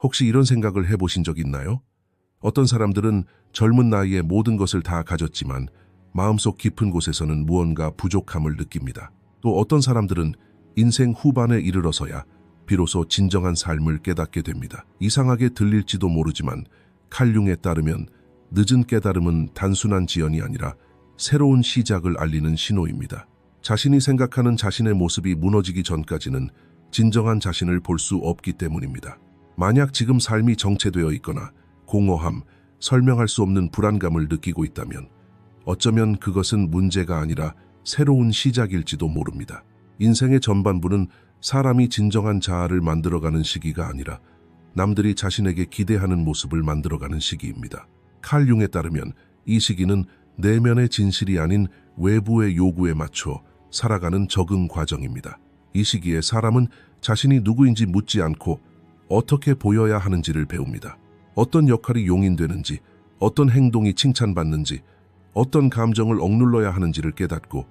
혹시 이런 생각을 해보신 적 있나요? 어떤 사람들은 젊은 나이에 모든 것을 다 가졌지만 마음속 깊은 곳에서는 무언가 부족함을 느낍니다. 또 어떤 사람들은 인생 후반에 이르러서야 비로소 진정한 삶을 깨닫게 됩니다. 이상하게 들릴지도 모르지만 칼융에 따르면 늦은 깨달음은 단순한 지연이 아니라 새로운 시작을 알리는 신호입니다. 자신이 생각하는 자신의 모습이 무너지기 전까지는 진정한 자신을 볼 수 없기 때문입니다. 만약 지금 삶이 정체되어 있거나 공허함, 설명할 수 없는 불안감을 느끼고 있다면 어쩌면 그것은 문제가 아니라 새로운 시작일지도 모릅니다. 인생의 전반부는 사람이 진정한 자아를 만들어가는 시기가 아니라 남들이 자신에게 기대하는 모습을 만들어가는 시기입니다. 칼 융에 따르면 이 시기는 내면의 진실이 아닌 외부의 요구에 맞춰 살아가는 적응 과정입니다. 이 시기에 사람은 자신이 누구인지 묻지 않고 어떻게 보여야 하는지를 배웁니다. 어떤 역할이 용인되는지, 어떤 행동이 칭찬받는지, 어떤 감정을 억눌러야 하는지를 깨닫고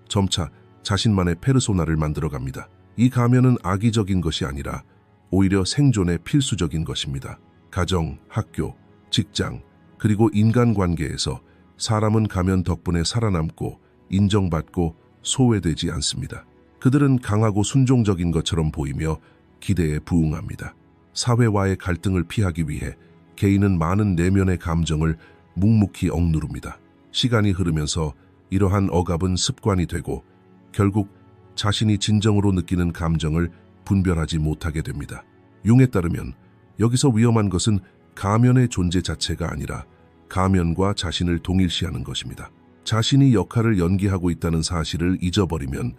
점차 자신만의 페르소나를 만들어갑니다. 이 가면은 악의적인 것이 아니라 오히려 생존의 필수적인 것입니다. 가정, 학교, 직장, 그리고 인간관계에서 사람은 가면 덕분에 살아남고 인정받고 소외되지 않습니다. 그들은 강하고 순종적인 것처럼 보이며 기대에 부응합니다. 사회와의 갈등을 피하기 위해 개인은 많은 내면의 감정을 묵묵히 억누릅니다. 시간이 흐르면서 이러한 억압은 습관이 되고 결국 자신이 진정으로 느끼는 감정을 분별하지 못하게 됩니다. 융에 따르면 여기서 위험한 것은 가면의 존재 자체가 아니라 가면과 자신을 동일시하는 것입니다. 자신이 역할을 연기하고 있다는 사실을 잊어버리면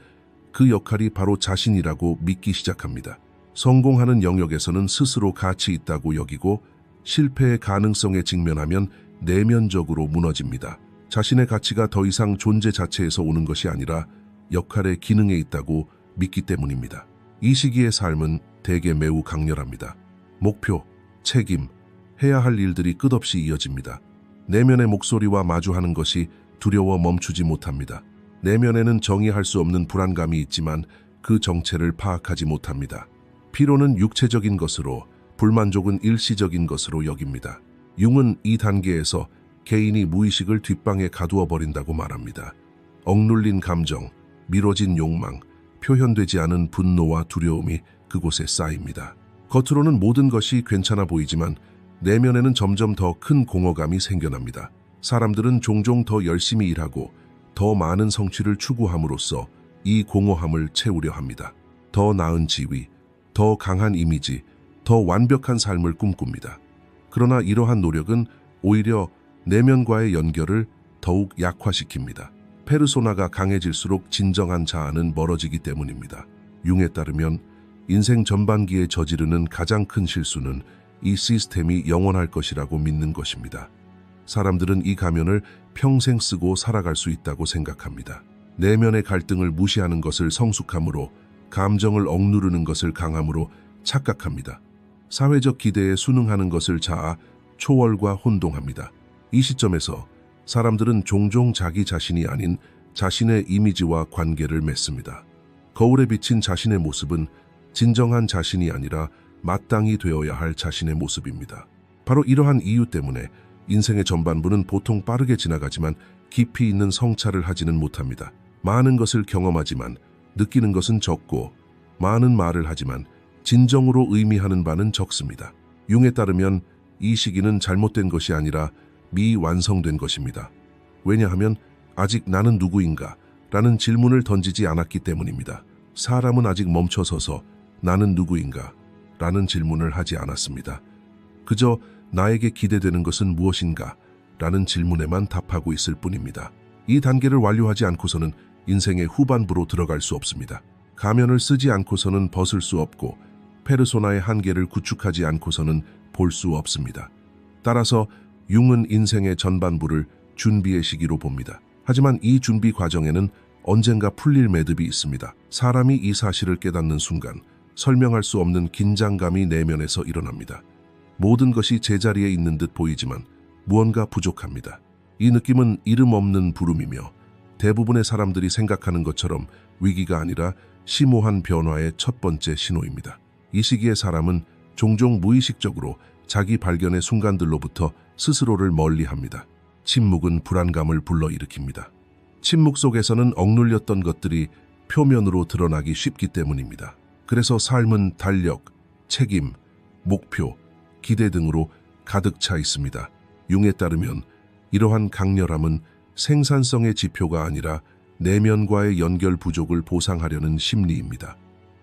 그 역할이 바로 자신이라고 믿기 시작합니다. 성공하는 영역에서는 스스로 가치 있다고 여기고 실패의 가능성에 직면하면 내면적으로 무너집니다. 자신의 가치가 더 이상 존재 자체에서 오는 것이 아니라 역할의 기능에 있다고 믿기 때문입니다. 이 시기의 삶은 대개 매우 강렬합니다. 목표, 책임, 해야 할 일들이 끝없이 이어집니다. 내면의 목소리와 마주하는 것이 두려워 멈추지 못합니다. 내면에는 정의할 수 없는 불안감이 있지만 그 정체를 파악하지 못합니다. 피로는 육체적인 것으로, 불만족은 일시적인 것으로 여깁니다. 융은 이 단계에서 개인이 무의식을 뒷방에 가두어 버린다고 말합니다. 억눌린 감정, 미뤄진 욕망, 표현되지 않은 분노와 두려움이 그곳에 쌓입니다. 겉으로는 모든 것이 괜찮아 보이지만 내면에는 점점 더 큰 공허감이 생겨납니다. 사람들은 종종 더 열심히 일하고 더 많은 성취를 추구함으로써 이 공허함을 채우려 합니다. 더 나은 지위, 더 강한 이미지, 더 완벽한 삶을 꿈꿉니다. 그러나 이러한 노력은 오히려 내면과의 연결을 더욱 약화시킵니다. 페르소나가 강해질수록 진정한 자아는 멀어지기 때문입니다. 융에 따르면 인생 전반기에 저지르는 가장 큰 실수는 이 시스템이 영원할 것이라고 믿는 것입니다. 사람들은 이 가면을 평생 쓰고 살아갈 수 있다고 생각합니다. 내면의 갈등을 무시하는 것을 성숙함으로, 감정을 억누르는 것을 강함으로 착각합니다. 사회적 기대에 순응하는 것을 자아, 초월과 혼동합니다. 이 시점에서 사람들은 종종 자기 자신이 아닌 자신의 이미지와 관계를 맺습니다. 거울에 비친 자신의 모습은 진정한 자신이 아니라 마땅히 되어야 할 자신의 모습입니다. 바로 이러한 이유 때문에 인생의 전반부는 보통 빠르게 지나가지만 깊이 있는 성찰을 하지는 못합니다. 많은 것을 경험하지만 느끼는 것은 적고 많은 말을 하지만 진정으로 의미하는 바는 적습니다. 융에 따르면 이 시기는 잘못된 것이 아니라 미완성된 것입니다. 왜냐하면 아직 나는 누구인가? 라는 질문을 던지지 않았기 때문입니다. 사람은 아직 멈춰서서 나는 누구인가? 라는 질문을 하지 않았습니다. 그저 나에게 기대되는 것은 무엇인가? 라는 질문에만 답하고 있을 뿐입니다. 이 단계를 완료하지 않고서는 인생의 후반부로 들어갈 수 없습니다. 가면을 쓰지 않고서는 벗을 수 없고 페르소나의 한계를 구축하지 않고서는 볼 수 없습니다. 따라서 융은 인생의 전반부를 준비의 시기로 봅니다. 하지만 이 준비 과정에는 언젠가 풀릴 매듭이 있습니다. 사람이 이 사실을 깨닫는 순간 설명할 수 없는 긴장감이 내면에서 일어납니다. 모든 것이 제자리에 있는 듯 보이지만 무언가 부족합니다. 이 느낌은 이름 없는 부름이며 대부분의 사람들이 생각하는 것처럼 위기가 아니라 심오한 변화의 첫 번째 신호입니다. 이 시기에 사람은 종종 무의식적으로 자기 발견의 순간들로부터 스스로를 멀리합니다. 침묵은 불안감을 불러일으킵니다. 침묵 속에서는 억눌렸던 것들이 표면으로 드러나기 쉽기 때문입니다. 그래서 삶은 달력, 책임, 목표, 기대 등으로 가득 차 있습니다. 융에 따르면 이러한 강렬함은 생산성의 지표가 아니라 내면과의 연결 부족을 보상하려는 심리입니다.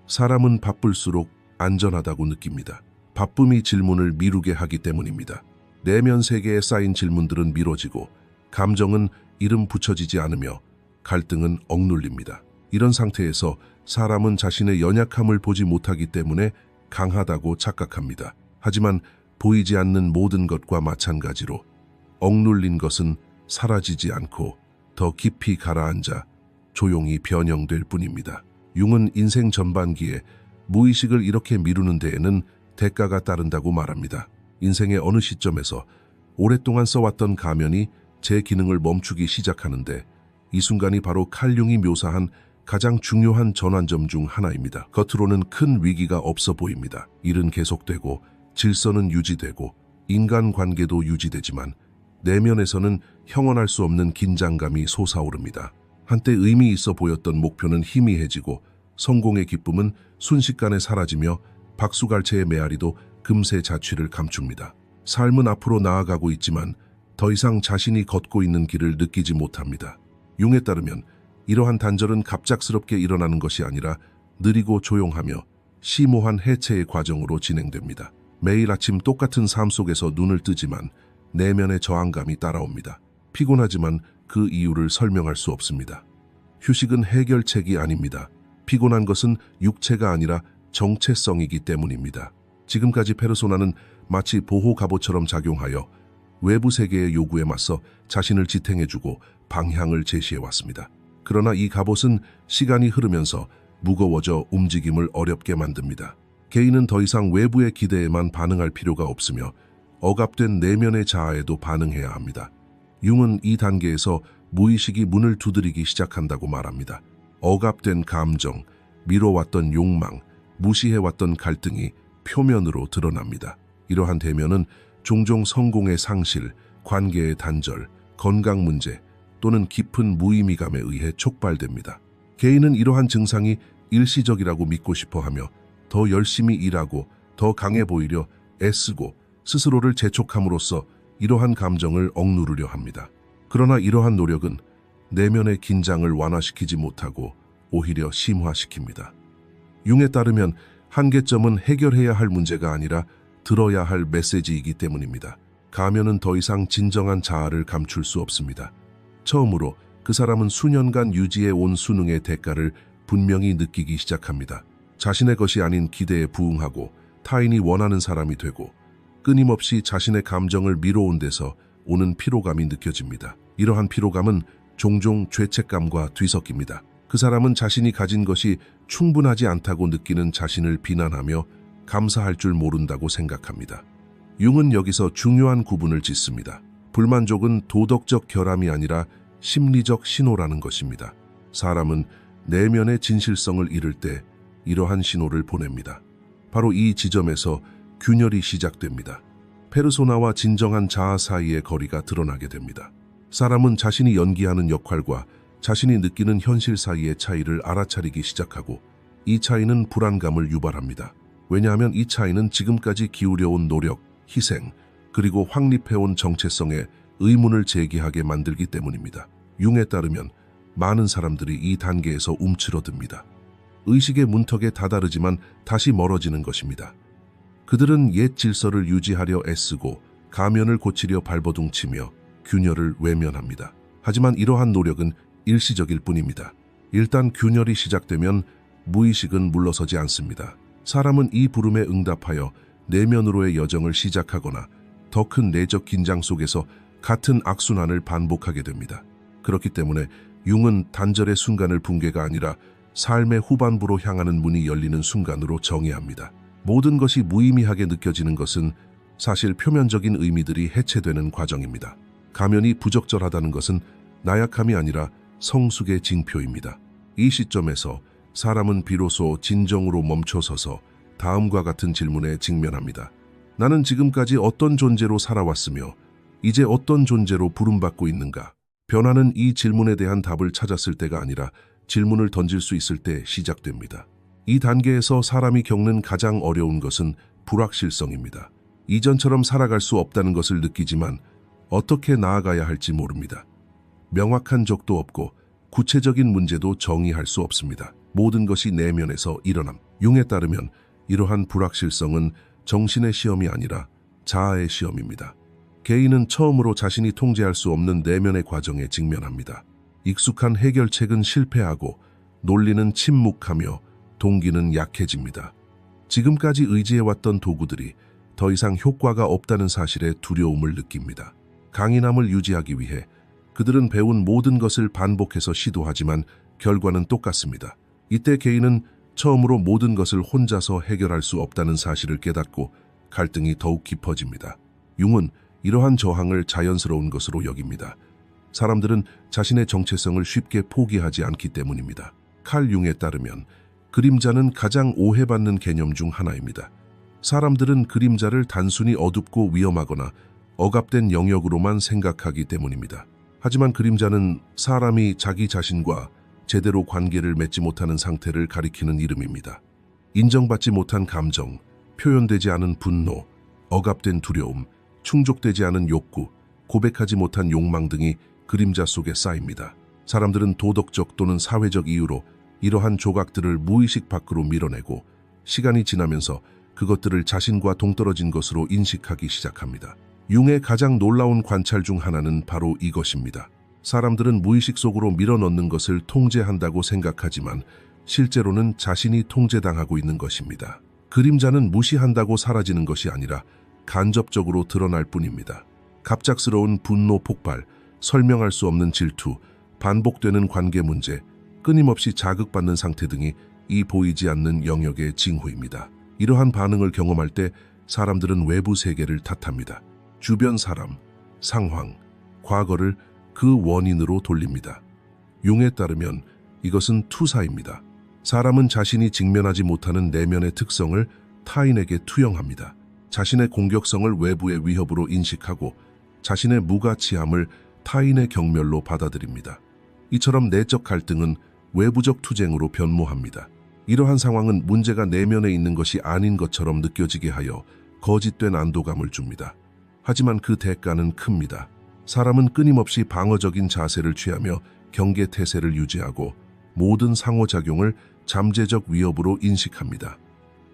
사람은 바쁠수록 안전하다고 느낍니다. 바쁨이 질문을 미루게 하기 때문입니다. 내면 세계에 쌓인 질문들은 미뤄지고 감정은 이름 붙여지지 않으며 갈등은 억눌립니다. 이런 상태에서 사람은 자신의 연약함을 보지 못하기 때문에 강하다고 착각합니다. 하지만 보이지 않는 모든 것과 마찬가지로 억눌린 것은 사라지지 않고 더 깊이 가라앉아 조용히 변형될 뿐입니다. 융은 인생 전반기에 무의식을 이렇게 미루는 데에는 대가가 따른다고 말합니다. 인생의 어느 시점에서 오랫동안 써왔던 가면이 제 기능을 멈추기 시작하는데 이 순간이 바로 칼 융이 묘사한 가장 중요한 전환점 중 하나입니다. 겉으로는 큰 위기가 없어 보입니다. 일은 계속되고 질서는 유지되고 인간관계도 유지되지만 내면에서는 형언할 수 없는 긴장감이 솟아오릅니다. 한때 의미 있어 보였던 목표는 희미해지고 성공의 기쁨은 순식간에 사라지며 박수갈채의 메아리도 금세 자취를 감춥니다. 삶은 앞으로 나아가고 있지만 더 이상 자신이 걷고 있는 길을 느끼지 못합니다. 융에 따르면 이러한 단절은 갑작스럽게 일어나는 것이 아니라 느리고 조용하며 심오한 해체의 과정으로 진행됩니다. 매일 아침 똑같은 삶 속에서 눈을 뜨지만 내면의 저항감이 따라옵니다. 피곤하지만 그 이유를 설명할 수 없습니다. 휴식은 해결책이 아닙니다. 피곤한 것은 육체가 아니라 정체성이기 때문입니다. 지금까지 페르소나는 마치 보호 갑옷처럼 작용하여 외부 세계의 요구에 맞서 자신을 지탱해주고 방향을 제시해왔습니다. 그러나 이 갑옷은 시간이 흐르면서 무거워져 움직임을 어렵게 만듭니다. 개인은 더 이상 외부의 기대에만 반응할 필요가 없으며 억압된 내면의 자아에도 반응해야 합니다. 융은 이 단계에서 무의식이 문을 두드리기 시작한다고 말합니다. 억압된 감정, 미뤄왔던 욕망, 무시해왔던 갈등이 표면으로 드러납니다. 이러한 대면은 종종 성공의 상실, 관계의 단절, 건강 문제 또는 깊은 무의미감에 의해 촉발됩니다. 개인은 이러한 증상이 일시적이라고 믿고 싶어하며 더 열심히 일하고 더 강해 보이려 애쓰고 스스로를 재촉함으로써 이러한 감정을 억누르려 합니다. 그러나 이러한 노력은 내면의 긴장을 완화시키지 못하고 오히려 심화시킵니다. 융에 따르면 한계점은 해결해야 할 문제가 아니라 들어야 할 메시지이기 때문입니다. 가면은 더 이상 진정한 자아를 감출 수 없습니다. 처음으로 그 사람은 수년간 유지해온 수능의 대가를 분명히 느끼기 시작합니다. 자신의 것이 아닌 기대에 부응하고 타인이 원하는 사람이 되고 끊임없이 자신의 감정을 미뤄온 데서 오는 피로감이 느껴집니다. 이러한 피로감은 종종 죄책감과 뒤섞입니다. 그 사람은 자신이 가진 것이 충분하지 않다고 느끼는 자신을 비난하며 감사할 줄 모른다고 생각합니다. 융은 여기서 중요한 구분을 짓습니다. 불만족은 도덕적 결함이 아니라 심리적 신호라는 것입니다. 사람은 내면의 진실성을 잃을 때 이러한 신호를 보냅니다. 바로 이 지점에서 균열이 시작됩니다. 페르소나와 진정한 자아 사이의 거리가 드러나게 됩니다. 사람은 자신이 연기하는 역할과 자신이 느끼는 현실 사이의 차이를 알아차리기 시작하고 이 차이는 불안감을 유발합니다. 왜냐하면 이 차이는 지금까지 기울여온 노력, 희생, 그리고 확립해온 정체성에 의문을 제기하게 만들기 때문입니다. 융에 따르면 많은 사람들이 이 단계에서 움츠러듭니다. 의식의 문턱에 다다르지만 다시 멀어지는 것입니다. 그들은 옛 질서를 유지하려 애쓰고 가면을 고치려 발버둥치며 균열을 외면합니다. 하지만 이러한 노력은 일시적일 뿐입니다. 일단 균열이 시작되면 무의식은 물러서지 않습니다. 사람은 이 부름에 응답하여 내면으로의 여정을 시작하거나 더 큰 내적 긴장 속에서 같은 악순환을 반복하게 됩니다. 그렇기 때문에 융은 단절의 순간을 붕괴가 아니라 삶의 후반부로 향하는 문이 열리는 순간으로 정의합니다. 모든 것이 무의미하게 느껴지는 것은 사실 표면적인 의미들이 해체되는 과정입니다. 가면이 부적절하다는 것은 나약함이 아니라 성숙의 징표입니다. 이 시점에서 사람은 비로소 진정으로 멈춰서서 다음과 같은 질문에 직면합니다. 나는 지금까지 어떤 존재로 살아왔으며 이제 어떤 존재로 부름받고 있는가? 변화는 이 질문에 대한 답을 찾았을 때가 아니라 질문을 던질 수 있을 때 시작됩니다. 이 단계에서 사람이 겪는 가장 어려운 것은 불확실성입니다. 이전처럼 살아갈 수 없다는 것을 느끼지만 어떻게 나아가야 할지 모릅니다. 명확한 적도 없고 구체적인 문제도 정의할 수 없습니다. 모든 것이 내면에서 일어남. 융에 따르면 이러한 불확실성은 정신의 시험이 아니라 자아의 시험입니다. 개인은 처음으로 자신이 통제할 수 없는 내면의 과정에 직면합니다. 익숙한 해결책은 실패하고 논리는 침묵하며 동기는 약해집니다. 지금까지 의지해왔던 도구들이 더 이상 효과가 없다는 사실에 두려움을 느낍니다. 강인함을 유지하기 위해 그들은 배운 모든 것을 반복해서 시도하지만 결과는 똑같습니다. 이때 개인은 처음으로 모든 것을 혼자서 해결할 수 없다는 사실을 깨닫고 갈등이 더욱 깊어집니다. 융은 이러한 저항을 자연스러운 것으로 여깁니다. 사람들은 자신의 정체성을 쉽게 포기하지 않기 때문입니다. 칼 융에 따르면 그림자는 가장 오해받는 개념 중 하나입니다. 사람들은 그림자를 단순히 어둡고 위험하거나 억압된 영역으로만 생각하기 때문입니다. 하지만 그림자는 사람이 자기 자신과 제대로 관계를 맺지 못하는 상태를 가리키는 이름입니다. 인정받지 못한 감정, 표현되지 않은 분노, 억압된 두려움, 충족되지 않은 욕구, 고백하지 못한 욕망 등이 그림자 속에 쌓입니다. 사람들은 도덕적 또는 사회적 이유로 이러한 조각들을 무의식 밖으로 밀어내고 시간이 지나면서 그것들을 자신과 동떨어진 것으로 인식하기 시작합니다. 융의 가장 놀라운 관찰 중 하나는 바로 이것입니다. 사람들은 무의식 속으로 밀어넣는 것을 통제한다고 생각하지만 실제로는 자신이 통제당하고 있는 것입니다. 그림자는 무시한다고 사라지는 것이 아니라 간접적으로 드러날 뿐입니다. 갑작스러운 분노 폭발, 설명할 수 없는 질투, 반복되는 관계 문제, 끊임없이 자극받는 상태 등이 이 보이지 않는 영역의 징후입니다. 이러한 반응을 경험할 때 사람들은 외부 세계를 탓합니다. 주변 사람, 상황, 과거를 그 원인으로 돌립니다. 융에 따르면 이것은 투사입니다. 사람은 자신이 직면하지 못하는 내면의 특성을 타인에게 투영합니다. 자신의 공격성을 외부의 위협으로 인식하고 자신의 무가치함을 타인의 경멸로 받아들입니다. 이처럼 내적 갈등은 외부적 투쟁으로 변모합니다. 이러한 상황은 문제가 내면에 있는 것이 아닌 것처럼 느껴지게 하여 거짓된 안도감을 줍니다. 하지만 그 대가는 큽니다. 사람은 끊임없이 방어적인 자세를 취하며 경계 태세를 유지하고 모든 상호작용을 잠재적 위협으로 인식합니다.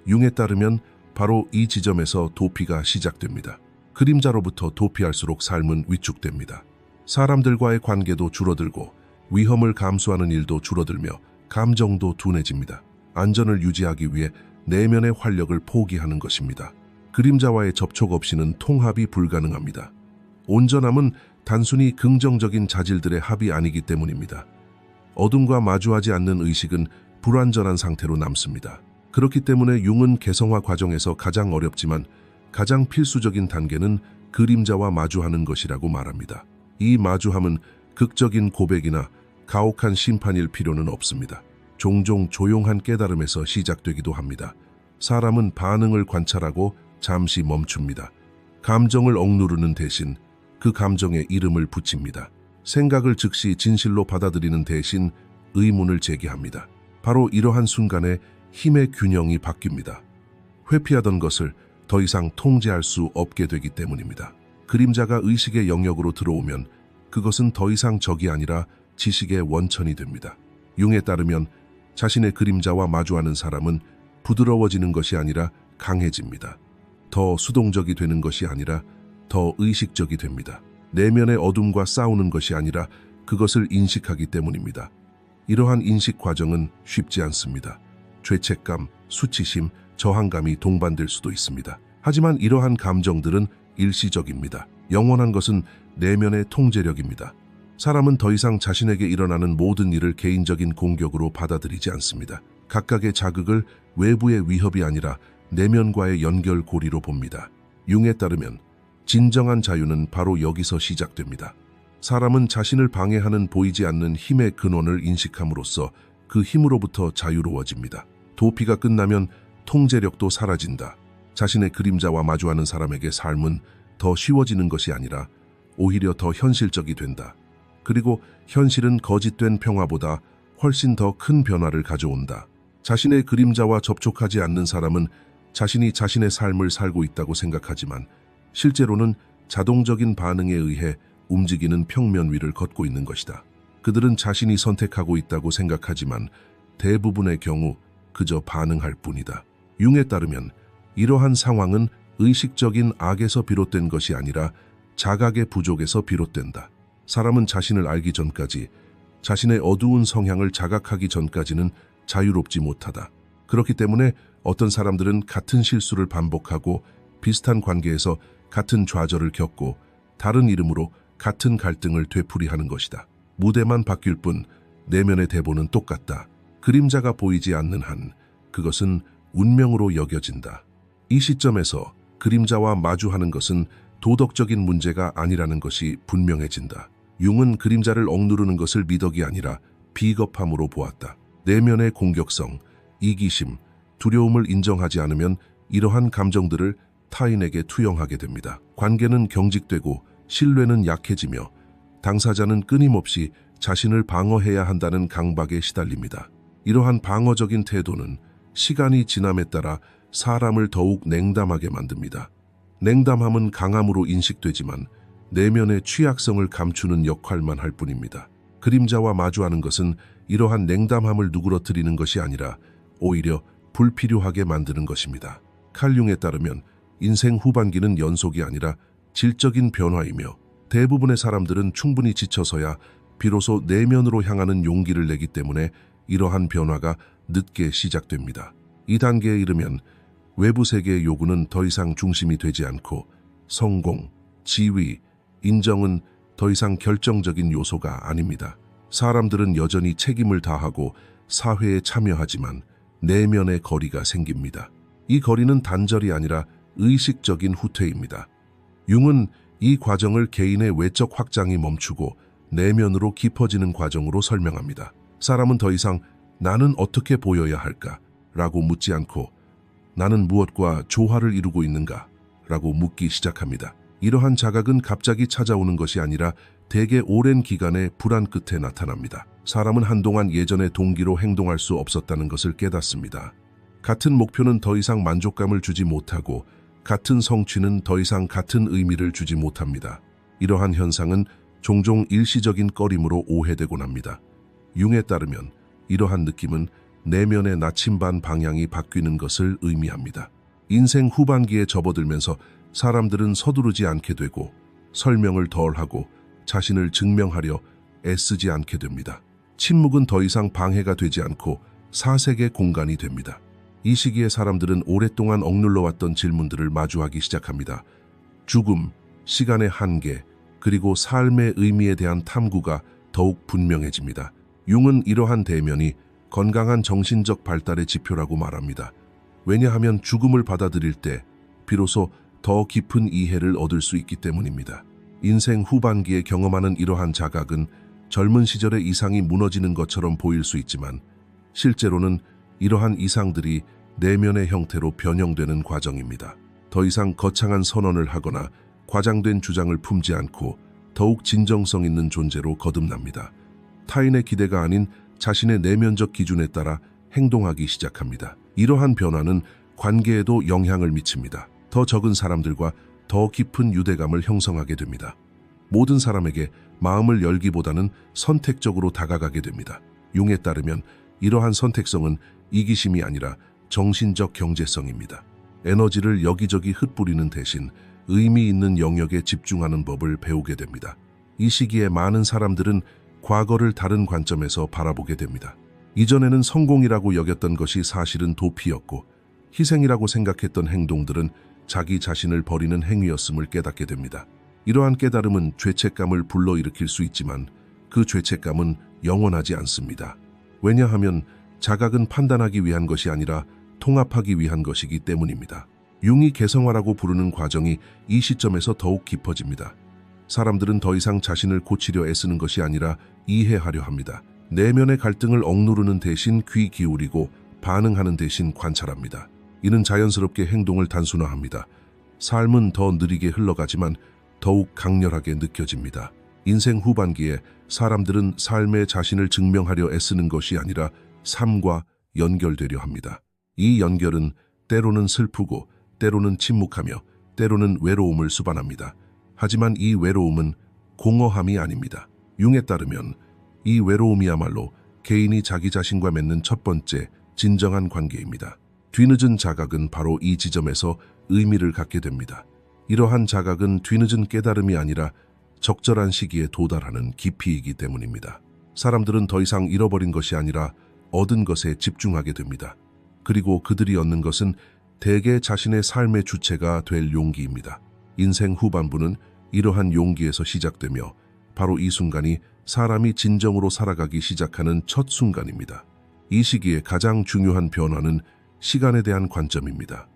융에 따르면 바로 이 지점에서 도피가 시작됩니다. 그림자로부터 도피할수록 삶은 위축됩니다. 사람들과의 관계도 줄어들고 위험을 감수하는 일도 줄어들며 감정도 둔해집니다. 안전을 유지하기 위해 내면의 활력을 포기하는 것입니다. 그림자와의 접촉 없이는 통합이 불가능합니다. 온전함은 단순히 긍정적인 자질들의 합이 아니기 때문입니다. 어둠과 마주하지 않는 의식은 불완전한 상태로 남습니다. 그렇기 때문에 융은 개성화 과정에서 가장 어렵지만 가장 필수적인 단계는 그림자와 마주하는 것이라고 말합니다. 이 마주함은 극적인 고백이나 가혹한 심판일 필요는 없습니다. 종종 조용한 깨달음에서 시작되기도 합니다. 사람은 반응을 관찰하고 잠시 멈춥니다. 감정을 억누르는 대신 그 감정에 이름을 붙입니다. 생각을 즉시 진실로 받아들이는 대신 의문을 제기합니다. 바로 이러한 순간에 힘의 균형이 바뀝니다. 회피하던 것을 더 이상 통제할 수 없게 되기 때문입니다. 그림자가 의식의 영역으로 들어오면 그것은 더 이상 적이 아니라 지식의 원천이 됩니다. 융에 따르면 자신의 그림자와 마주하는 사람은 부드러워지는 것이 아니라 강해집니다. 더 수동적이 되는 것이 아니라 더 의식적이 됩니다. 내면의 어둠과 싸우는 것이 아니라 그것을 인식하기 때문입니다. 이러한 인식 과정은 쉽지 않습니다. 죄책감, 수치심, 저항감이 동반될 수도 있습니다. 하지만 이러한 감정들은 일시적입니다. 영원한 것은 내면의 통제력입니다. 사람은 더 이상 자신에게 일어나는 모든 일을 개인적인 공격으로 받아들이지 않습니다. 각각의 자극을 외부의 위협이 아니라 내면과의 연결고리로 봅니다. 융에 따르면 진정한 자유는 바로 여기서 시작됩니다. 사람은 자신을 방해하는 보이지 않는 힘의 근원을 인식함으로써 그 힘으로부터 자유로워집니다. 도피가 끝나면 통제력도 사라진다. 자신의 그림자와 마주하는 사람에게 삶은 더 쉬워지는 것이 아니라 오히려 더 현실적이 된다. 그리고 현실은 거짓된 평화보다 훨씬 더 큰 변화를 가져온다. 자신의 그림자와 접촉하지 않는 사람은 자신이 자신의 삶을 살고 있다고 생각하지만 실제로는 자동적인 반응에 의해 움직이는 평면 위를 걷고 있는 것이다. 그들은 자신이 선택하고 있다고 생각하지만 대부분의 경우 그저 반응할 뿐이다. 융에 따르면 이러한 상황은 의식적인 악에서 비롯된 것이 아니라 자각의 부족에서 비롯된다. 사람은 자신을 알기 전까지, 자신의 어두운 성향을 자각하기 전까지는 자유롭지 못하다. 그렇기 때문에 어떤 사람들은 같은 실수를 반복하고 비슷한 관계에서 같은 좌절을 겪고 다른 이름으로 같은 갈등을 되풀이하는 것이다. 무대만 바뀔 뿐 내면의 대본은 똑같다. 그림자가 보이지 않는 한 그것은 운명으로 여겨진다. 이 시점에서 그림자와 마주하는 것은 도덕적인 문제가 아니라는 것이 분명해진다. 융은 그림자를 억누르는 것을 미덕이 아니라 비겁함으로 보았다. 내면의 공격성, 이기심, 두려움을 인정하지 않으면 이러한 감정들을 타인에게 투영하게 됩니다. 관계는 경직되고 신뢰는 약해지며 당사자는 끊임없이 자신을 방어해야 한다는 강박에 시달립니다. 이러한 방어적인 태도는 시간이 지남에 따라 사람을 더욱 냉담하게 만듭니다. 냉담함은 강함으로 인식되지만 내면의 취약성을 감추는 역할만 할 뿐입니다. 그림자와 마주하는 것은 이러한 냉담함을 누그러뜨리는 것이 아니라 오히려 불필요하게 만드는 것입니다. 칼 융에 따르면 인생 후반기는 연속이 아니라 질적인 변화이며 대부분의 사람들은 충분히 지쳐서야 비로소 내면으로 향하는 용기를 내기 때문에 이러한 변화가 늦게 시작됩니다. 이 단계에 이르면 외부 세계의 요구는 더 이상 중심이 되지 않고 성공, 지위, 인정은 더 이상 결정적인 요소가 아닙니다. 사람들은 여전히 책임을 다하고 사회에 참여하지만 내면의 거리가 생깁니다. 이 거리는 단절이 아니라 의식적인 후퇴입니다. 융은 이 과정을 개인의 외적 확장이 멈추고 내면으로 깊어지는 과정으로 설명합니다. 사람은 더 이상 나는 어떻게 보여야 할까? 라고 묻지 않고 나는 무엇과 조화를 이루고 있는가? 라고 묻기 시작합니다. 이러한 자각은 갑자기 찾아오는 것이 아니라 대개 오랜 기간의 불안 끝에 나타납니다. 사람은 한동안 예전의 동기로 행동할 수 없었다는 것을 깨닫습니다. 같은 목표는 더 이상 만족감을 주지 못하고 같은 성취는 더 이상 같은 의미를 주지 못합니다. 이러한 현상은 종종 일시적인 꺼림으로 오해되곤 합니다. 융에 따르면 이러한 느낌은 내면의 나침반 방향이 바뀌는 것을 의미합니다. 인생 후반기에 접어들면서 사람들은 서두르지 않게 되고 설명을 덜하고 자신을 증명하려 애쓰지 않게 됩니다. 침묵은 더 이상 방해가 되지 않고 사색의 공간이 됩니다. 이 시기에 사람들은 오랫동안 억눌러왔던 질문들을 마주하기 시작합니다. 죽음, 시간의 한계, 그리고 삶의 의미에 대한 탐구가 더욱 분명해집니다. 융은 이러한 대면이 건강한 정신적 발달의 지표라고 말합니다. 왜냐하면 죽음을 받아들일 때 비로소 더 깊은 이해를 얻을 수 있기 때문입니다. 인생 후반기에 경험하는 이러한 자각은 젊은 시절의 이상이 무너지는 것처럼 보일 수 있지만 실제로는 이러한 이상들이 내면의 형태로 변형되는 과정입니다. 더 이상 거창한 선언을 하거나 과장된 주장을 품지 않고 더욱 진정성 있는 존재로 거듭납니다. 타인의 기대가 아닌 자신의 내면적 기준에 따라 행동하기 시작합니다. 이러한 변화는 관계에도 영향을 미칩니다. 더 적은 사람들과 더 깊은 유대감을 형성하게 됩니다. 모든 사람에게 마음을 열기보다는 선택적으로 다가가게 됩니다. 융에 따르면 이러한 선택성은 이기심이 아니라 정신적 경제성입니다. 에너지를 여기저기 흩뿌리는 대신 의미 있는 영역에 집중하는 법을 배우게 됩니다. 이 시기에 많은 사람들은 과거를 다른 관점에서 바라보게 됩니다. 이전에는 성공이라고 여겼던 것이 사실은 도피였고 희생이라고 생각했던 행동들은 자기 자신을 버리는 행위였음을 깨닫게 됩니다. 이러한 깨달음은 죄책감을 불러일으킬 수 있지만 그 죄책감은 영원하지 않습니다. 왜냐하면 자각은 판단하기 위한 것이 아니라 통합하기 위한 것이기 때문입니다. 융이 개성화라고 부르는 과정이 이 시점에서 더욱 깊어집니다. 사람들은 더 이상 자신을 고치려 애쓰는 것이 아니라 이해하려 합니다. 내면의 갈등을 억누르는 대신 귀 기울이고 반응하는 대신 관찰합니다. 이는 자연스럽게 행동을 단순화합니다. 삶은 더 느리게 흘러가지만 더욱 강렬하게 느껴집니다. 인생 후반기에 사람들은 삶에 자신을 증명하려 애쓰는 것이 아니라 삶과 연결되려 합니다. 이 연결은 때로는 슬프고 때로는 침묵하며 때로는 외로움을 수반합니다. 하지만 이 외로움은 공허함이 아닙니다. 융에 따르면 이 외로움이야말로 개인이 자기 자신과 맺는 첫 번째 진정한 관계입니다. 뒤늦은 자각은 바로 이 지점에서 의미를 갖게 됩니다. 이러한 자각은 뒤늦은 깨달음이 아니라 적절한 시기에 도달하는 깊이이기 때문입니다. 사람들은 더 이상 잃어버린 것이 아니라 얻은 것에 집중하게 됩니다. 그리고 그들이 얻는 것은 대개 자신의 삶의 주체가 될 용기입니다. 인생 후반부는 이러한 용기에서 시작되며 바로 이 순간이 사람이 진정으로 살아가기 시작하는 첫 순간입니다. 이 시기에 가장 중요한 변화는 시간에 대한 관점입니다.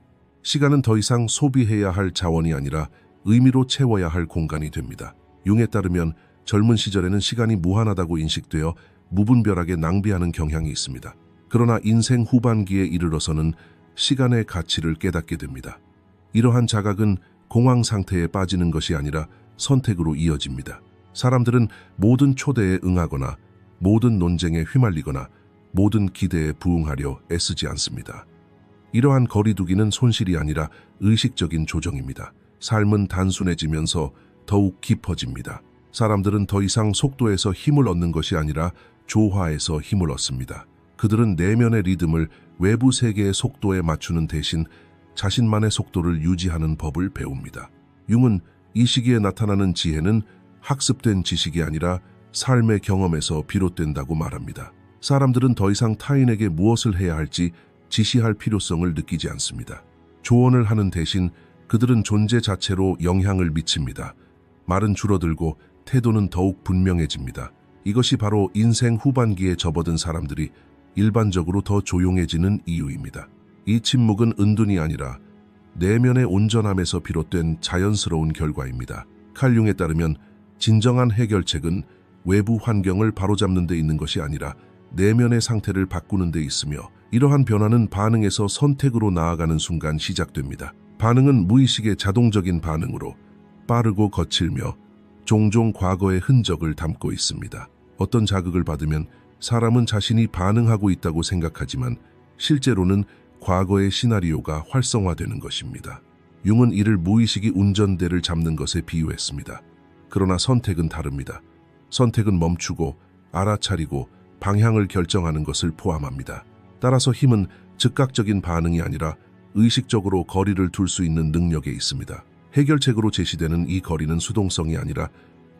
시간은 더 이상 소비해야 할 자원이 아니라 의미로 채워야 할 공간이 됩니다. 융에 따르면 젊은 시절에는 시간이 무한하다고 인식되어 무분별하게 낭비하는 경향이 있습니다. 그러나 인생 후반기에 이르러서는 시간의 가치를 깨닫게 됩니다. 이러한 자각은 공황 상태에 빠지는 것이 아니라 선택으로 이어집니다. 사람들은 모든 초대에 응하거나 모든 논쟁에 휘말리거나 모든 기대에 부응하려 애쓰지 않습니다. 이러한 거리두기는 손실이 아니라 의식적인 조정입니다. 삶은 단순해지면서 더욱 깊어집니다. 사람들은 더 이상 속도에서 힘을 얻는 것이 아니라 조화에서 힘을 얻습니다. 그들은 내면의 리듬을 외부 세계의 속도에 맞추는 대신 자신만의 속도를 유지하는 법을 배웁니다. 융은 이 시기에 나타나는 지혜는 학습된 지식이 아니라 삶의 경험에서 비롯된다고 말합니다. 사람들은 더 이상 타인에게 무엇을 해야 할지 지시할 필요성을 느끼지 않습니다. 조언을 하는 대신 그들은 존재 자체로 영향을 미칩니다. 말은 줄어들고 태도는 더욱 분명해집니다. 이것이 바로 인생 후반기에 접어든 사람들이 일반적으로 더 조용해지는 이유입니다. 이 침묵은 은둔이 아니라 내면의 온전함에서 비롯된 자연스러운 결과입니다. 칼 융에 따르면 진정한 해결책은 외부 환경을 바로잡는 데 있는 것이 아니라 내면의 상태를 바꾸는 데 있으며 이러한 변화는 반응에서 선택으로 나아가는 순간 시작됩니다. 반응은 무의식의 자동적인 반응으로 빠르고 거칠며 종종 과거의 흔적을 담고 있습니다. 어떤 자극을 받으면 사람은 자신이 반응하고 있다고 생각하지만 실제로는 과거의 시나리오가 활성화되는 것입니다. 융은 이를 무의식이 운전대를 잡는 것에 비유했습니다. 그러나 선택은 다릅니다. 선택은 멈추고 알아차리고 방향을 결정하는 것을 포함합니다. 따라서 힘은 즉각적인 반응이 아니라 의식적으로 거리를 둘 수 있는 능력에 있습니다. 해결책으로 제시되는 이 거리는 수동성이 아니라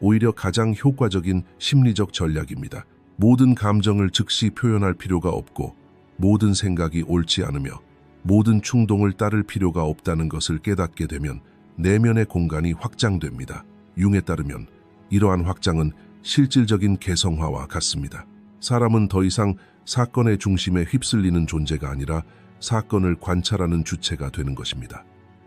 오히려 가장 효과적인 심리적 전략입니다. 모든 감정을 즉시 표현할 필요가 없고 모든 생각이 옳지 않으며 모든 충동을 따를 필요가 없다는 것을 깨닫게 되면 내면의 공간이 확장됩니다. 융에 따르면 이러한 확장은 실질적인 개성화와 같습니다. 사람은 더 이상 사건의 중심에 휩쓸리는 존재가 아니라 사건을 관찰하는 주체가 되는 것입니다.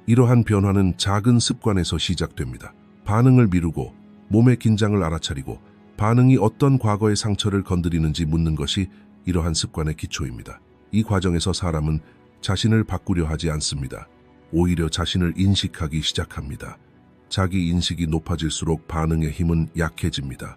이러한 변화는 작은 습관에서 시작됩니다. 반응을 미루고 몸의 긴장을 알아차리고 반응이 어떤 과거의 상처를 건드리는지 묻는 것이 이러한 습관의 기초입니다. 이 과정에서 사람은 자신을 바꾸려 하지 않습니다. 오히려 자신을 인식하기 시작합니다. 자기 인식이 높아질수록 반응의 힘은 약해집니다.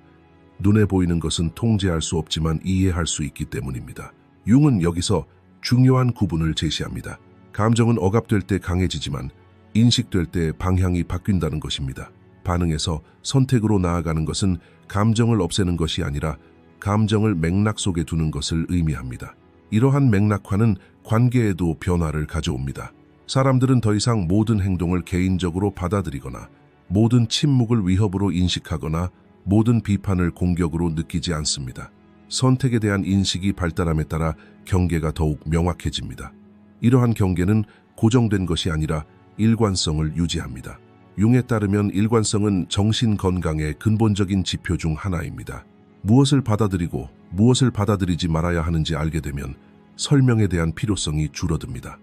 눈에 보이는 것은 통제할 수 없지만 이해할 수 있기 때문입니다. 융은 여기서 중요한 구분을 제시합니다. 감정은 억압될 때 강해지지만 인식될 때 방향이 바뀐다는 것입니다. 반응에서 선택으로 나아가는 것은 감정을 없애는 것이 아니라 감정을 맥락 속에 두는 것을 의미합니다. 이러한 맥락화는 관계에도 변화를 가져옵니다. 사람들은 더 이상 모든 행동을 개인적으로 받아들이거나 모든 침묵을 위협으로 인식하거나 모든 비판을 공격으로 느끼지 않습니다. 선택에 대한 인식이 발달함에 따라 경계가 더욱 명확해집니다. 이러한 경계는 고정된 것이 아니라 일관성을 유지합니다. 융에 따르면 일관성은 정신 건강의 근본적인 지표 중 하나입니다. 무엇을 받아들이고 무엇을 받아들이지 말아야 하는지 알게 되면 설명에 대한 필요성이 줄어듭니다.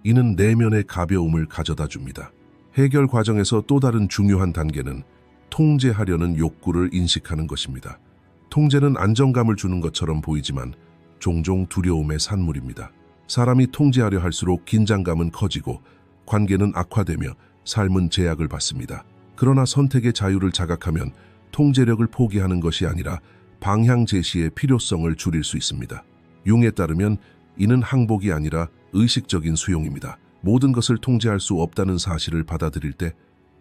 이는 내면의 가벼움을 가져다 줍니다. 해결 과정에서 또 다른 중요한 단계는 통제하려는 욕구를 인식하는 것입니다. 통제는 안정감을 주는 것처럼 보이지만 종종 두려움의 산물입니다. 사람이 통제하려 할수록 긴장감은 커지고 관계는 악화되며 삶은 제약을 받습니다. 그러나 선택의 자유를 자각하면 통제력을 포기하는 것이 아니라 방향 제시의 필요성을 줄일 수 있습니다. 융에 따르면 이는 항복이 아니라 의식적인 수용입니다. 모든 것을 통제할 수 없다는 사실을 받아들일 때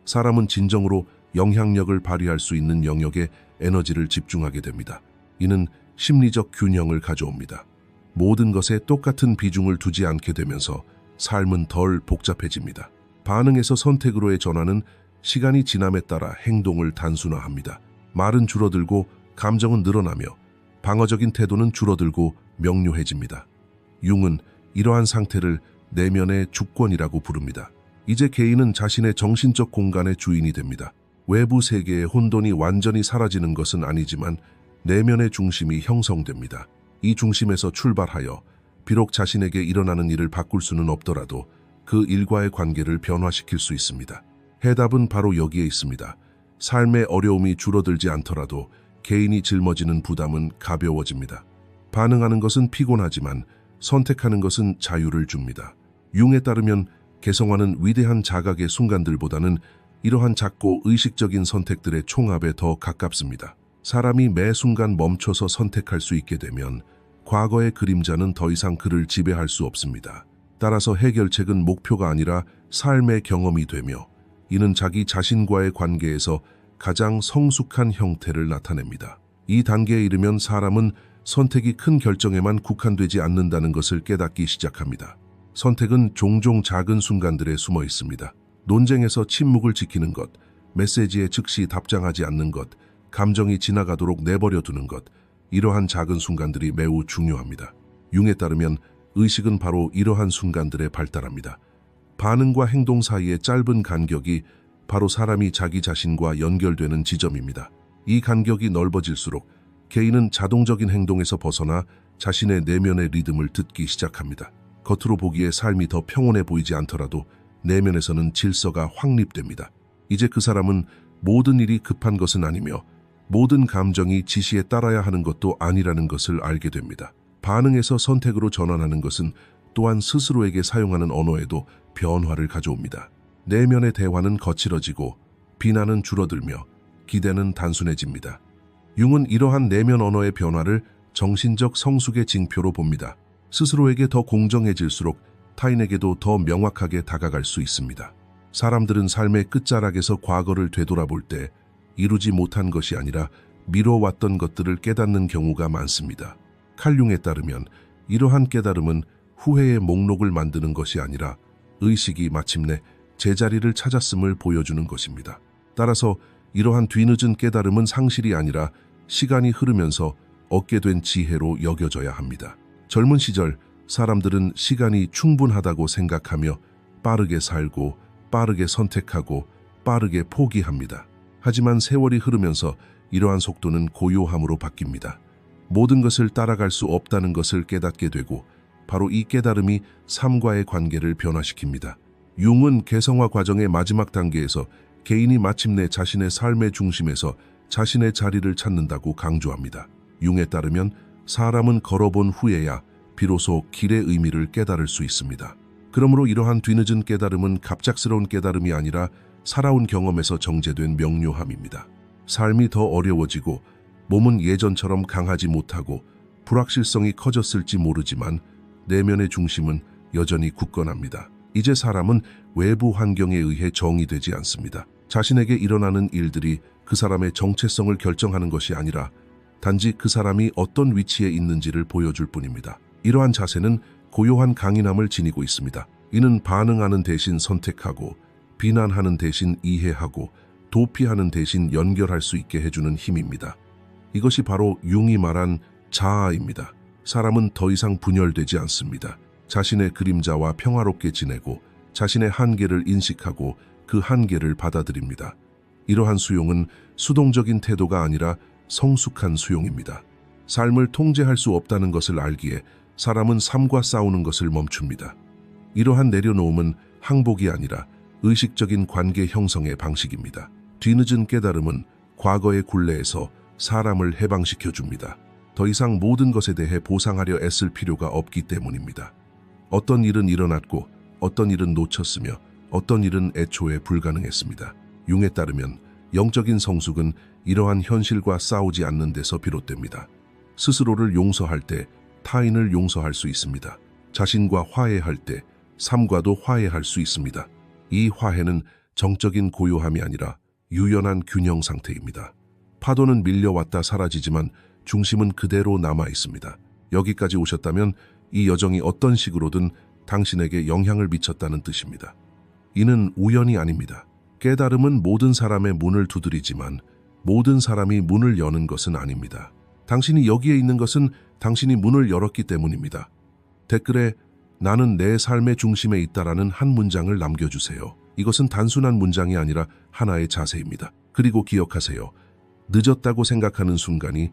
사람은 진정으로 영향력을 발휘할 수 있는 영역에 에너지를 집중하게 됩니다. 이는 심리적 균형을 가져옵니다. 모든 것에 똑같은 비중을 두지 않게 되면서 삶은 덜 복잡해집니다. 반응에서 선택으로의 전환은 시간이 지남에 따라 행동을 단순화합니다. 말은 줄어들고 감정은 늘어나며 방어적인 태도는 줄어들고 명료해집니다. 융은 이러한 상태를 내면의 주권이라고 부릅니다. 이제 개인은 자신의 정신적 공간의 주인이 됩니다. 외부 세계의 혼돈이 완전히 사라지는 것은 아니지만 내면의 중심이 형성됩니다. 이 중심에서 출발하여 비록 자신에게 일어나는 일을 바꿀 수는 없더라도 그 일과의 관계를 변화시킬 수 있습니다. 해답은 바로 여기에 있습니다. 삶의 어려움이 줄어들지 않더라도 개인이 짊어지는 부담은 가벼워집니다. 반응하는 것은 피곤하지만 선택하는 것은 자유를 줍니다. 융에 따르면 개성화는 위대한 자각의 순간들보다는 이러한 작고 의식적인 선택들의 총합에 더 가깝습니다. 사람이 매 순간 멈춰서 선택할 수 있게 되면 과거의 그림자는 더 이상 그를 지배할 수 없습니다. 따라서 해결책은 목표가 아니라 삶의 경험이 되며 이는 자기 자신과의 관계에서 가장 성숙한 형태를 나타냅니다. 이 단계에 이르면 사람은 선택이 큰 결정에만 국한되지 않는다는 것을 깨닫기 시작합니다. 선택은 종종 작은 순간들에 숨어 있습니다. 논쟁에서 침묵을 지키는 것, 메시지에 즉시 답장하지 않는 것, 감정이 지나가도록 내버려 두는 것, 이러한 작은 순간들이 매우 중요합니다. 융에 따르면 의식은 바로 이러한 순간들에 발달합니다. 반응과 행동 사이의 짧은 간격이 바로 사람이 자기 자신과 연결되는 지점입니다. 이 간격이 넓어질수록 개인은 자동적인 행동에서 벗어나 자신의 내면의 리듬을 듣기 시작합니다. 겉으로 보기에 삶이 더 평온해 보이지 않더라도 내면에서는 질서가 확립됩니다. 이제 그 사람은 모든 일이 급한 것은 아니며 모든 감정이 지시에 따라야 하는 것도 아니라는 것을 알게 됩니다. 반응에서 선택으로 전환하는 것은 또한 스스로에게 사용하는 언어에도 변화를 가져옵니다. 내면의 대화는 거칠어지고 비난은 줄어들며 기대는 단순해집니다. 융은 이러한 내면 언어의 변화를 정신적 성숙의 징표로 봅니다. 스스로에게 더 공정해질수록 타인에게도 더 명확하게 다가갈 수 있습니다. 사람들은 삶의 끝자락에서 과거를 되돌아볼 때 이루지 못한 것이 아니라 미뤄왔던 것들을 깨닫는 경우가 많습니다. 칼융에 따르면 이러한 깨달음은 후회의 목록을 만드는 것이 아니라 의식이 마침내 제자리를 찾았음을 보여주는 것입니다. 따라서 이러한 뒤늦은 깨달음은 상실이 아니라 시간이 흐르면서 얻게 된 지혜로 여겨져야 합니다. 젊은 시절 사람들은 시간이 충분하다고 생각하며 빠르게 살고 빠르게 선택하고 빠르게 포기합니다. 하지만 세월이 흐르면서 이러한 속도는 고요함으로 바뀝니다. 모든 것을 따라갈 수 없다는 것을 깨닫게 되고 바로 이 깨달음이 삶과의 관계를 변화시킵니다. 융은 개성화 과정의 마지막 단계에서 개인이 마침내 자신의 삶의 중심에서 자신의 자리를 찾는다고 강조합니다. 융에 따르면 사람은 걸어본 후에야 비로소 길의 의미를 깨달을 수 있습니다. 그러므로 이러한 뒤늦은 깨달음은 갑작스러운 깨달음이 아니라 살아온 경험에서 정제된 명료함입니다. 삶이 더 어려워지고 몸은 예전처럼 강하지 못하고 불확실성이 커졌을지 모르지만 내면의 중심은 여전히 굳건합니다. 이제 사람은 외부 환경에 의해 정의되지 않습니다. 자신에게 일어나는 일들이 그 사람의 정체성을 결정하는 것이 아니라 단지 그 사람이 어떤 위치에 있는지를 보여줄 뿐입니다. 이러한 자세는 고요한 강인함을 지니고 있습니다. 이는 반응하는 대신 선택하고 비난하는 대신 이해하고 도피하는 대신 연결할 수 있게 해주는 힘입니다. 이것이 바로 융이 말한 자아입니다. 사람은 더 이상 분열되지 않습니다. 자신의 그림자와 평화롭게 지내고 자신의 한계를 인식하고 그 한계를 받아들입니다. 이러한 수용은 수동적인 태도가 아니라 성숙한 수용입니다. 삶을 통제할 수 없다는 것을 알기에 사람은 삶과 싸우는 것을 멈춥니다. 이러한 내려놓음은 항복이 아니라 의식적인 관계 형성의 방식입니다. 뒤늦은 깨달음은 과거의 굴레에서 사람을 해방시켜 줍니다. 더 이상 모든 것에 대해 보상하려 애쓸 필요가 없기 때문입니다. 어떤 일은 일어났고 어떤 일은 놓쳤으며 어떤 일은 애초에 불가능했습니다. 융에 따르면 영적인 성숙은 이러한 현실과 싸우지 않는 데서 비롯됩니다. 스스로를 용서할 때 타인을 용서할 수 있습니다. 자신과 화해할 때 삶과도 화해할 수 있습니다. 이 화해는 정적인 고요함이 아니라 유연한 균형 상태입니다. 파도는 밀려왔다 사라지지만 중심은 그대로 남아 있습니다. 여기까지 오셨다면 이 여정이 어떤 식으로든 당신에게 영향을 미쳤다는 뜻입니다. 이는 우연이 아닙니다. 깨달음은 모든 사람의 문을 두드리지만 모든 사람이 문을 여는 것은 아닙니다. 당신이 여기에 있는 것은 당신이 문을 열었기 때문입니다. 댓글에 나는 내 삶의 중심에 있다라는 한 문장을 남겨주세요. 이것은 단순한 문장이 아니라 하나의 자세입니다. 그리고 기억하세요. 늦었다고 생각하는 순간이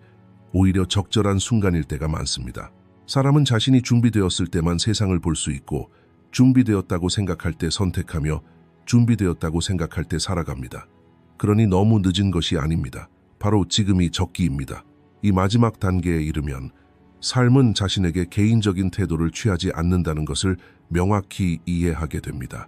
오히려 적절한 순간일 때가 많습니다. 사람은 자신이 준비되었을 때만 세상을 볼 수 있고 준비되었다고 생각할 때 선택하며 준비되었다고 생각할 때 살아갑니다. 그러니 너무 늦은 것이 아닙니다. 바로 지금이 적기입니다. 이 마지막 단계에 이르면 삶은 자신에게 개인적인 태도를 취하지 않는다는 것을 명확히 이해하게 됩니다.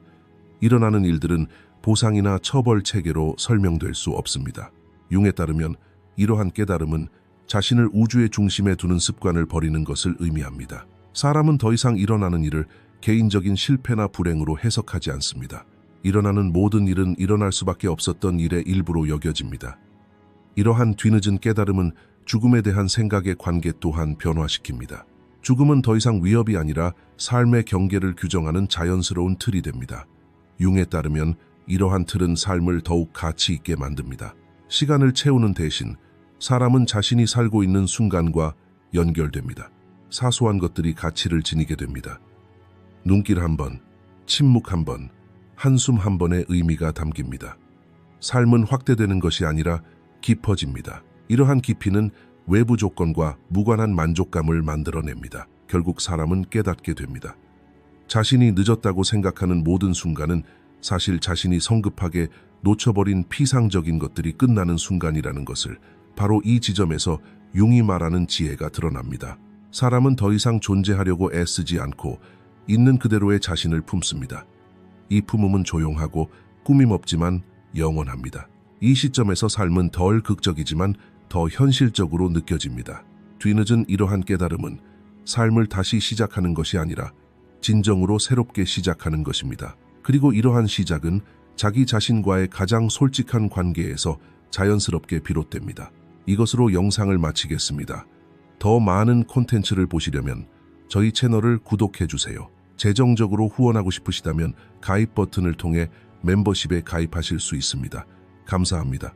일어나는 일들은 보상이나 처벌 체계로 설명될 수 없습니다. 융에 따르면 이러한 깨달음은 자신을 우주의 중심에 두는 습관을 버리는 것을 의미합니다. 사람은 더 이상 일어나는 일을 개인적인 실패나 불행으로 해석하지 않습니다. 일어나는 모든 일은 일어날 수밖에 없었던 일의 일부로 여겨집니다. 이러한 뒤늦은 깨달음은 죽음에 대한 생각의 관계 또한 변화시킵니다. 죽음은 더 이상 위협이 아니라 삶의 경계를 규정하는 자연스러운 틀이 됩니다. 융에 따르면 이러한 틀은 삶을 더욱 가치 있게 만듭니다. 시간을 채우는 대신 사람은 자신이 살고 있는 순간과 연결됩니다. 사소한 것들이 가치를 지니게 됩니다. 눈길 한 번, 침묵 한 번, 한숨 한 번의 의미가 담깁니다. 삶은 확대되는 것이 아니라 깊어집니다. 이러한 깊이는 외부 조건과 무관한 만족감을 만들어냅니다. 결국 사람은 깨닫게 됩니다. 자신이 늦었다고 생각하는 모든 순간은 사실 자신이 성급하게 놓쳐버린 피상적인 것들이 끝나는 순간이라는 것을 바로 이 지점에서 융이 말하는 지혜가 드러납니다. 사람은 더 이상 존재하려고 애쓰지 않고 있는 그대로의 자신을 품습니다. 이 품음은 조용하고 꾸밈 없지만 영원합니다. 이 시점에서 삶은 덜 극적이지만 더 현실적으로 느껴집니다. 뒤늦은 이러한 깨달음은 삶을 다시 시작하는 것이 아니라 진정으로 새롭게 시작하는 것입니다. 그리고 이러한 시작은 자기 자신과의 가장 솔직한 관계에서 자연스럽게 비롯됩니다. 이것으로 영상을 마치겠습니다. 더 많은 콘텐츠를 보시려면 저희 채널을 구독해주세요. 재정적으로 후원하고 싶으시다면 가입 버튼을 통해 멤버십에 가입하실 수 있습니다. 감사합니다.